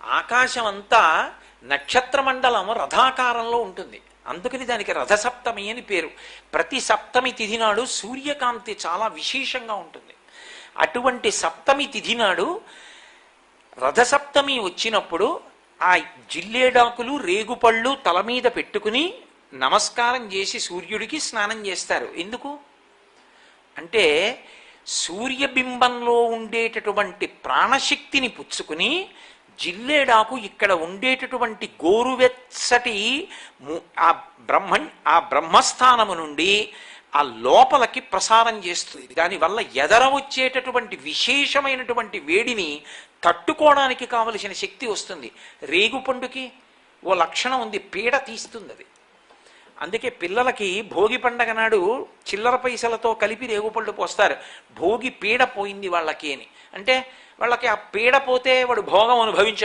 ఆకాశం అంతా నక్షత్రమండలం రథాకారంలో ఉంటుంది. అందుకని దానికి రథసప్తమి అని పేరు. ప్రతి సప్తమి తిథి నాడు సూర్యకాంతి చాలా విశేషంగా ఉంటుంది. అటువంటి సప్తమి తిథి నాడు రథసప్తమి వచ్చినప్పుడు ఆ జిల్లేడాకులు రేగుపళ్ళు తల మీద పెట్టుకుని నమస్కారం చేసి సూర్యుడికి స్నానం చేస్తారు. ఎందుకు అంటే సూర్యబింబంలో ఉండేటటువంటి ప్రాణశక్తిని పుచ్చుకుని జిల్లేడాకు ఇక్కడ ఉండేటటువంటి గోరువెచ్చటి ఆ బ్రహ్మస్థానము నుండి ఆ లోపలికి ప్రసారం చేస్తుంది. దానివల్ల ఎదర వచ్చేటటువంటి విశేషమైనటువంటి వేడిని తట్టుకోవడానికి కావలసిన శక్తి వస్తుంది. రేగుపండుకి ఓ లక్షణం ఉంది, పీడ తీస్తుంది అది. అందుకే పిల్లలకి భోగి పండగ నాడు చిల్లర పైసలతో కలిపి రేగుపళ్ళు పోస్తారు. భోగి పీడ పోయింది వాళ్ళకి అని. అంటే వాళ్ళకి ఆ పీడ పోతే వాడు భోగం అనుభవించాడు.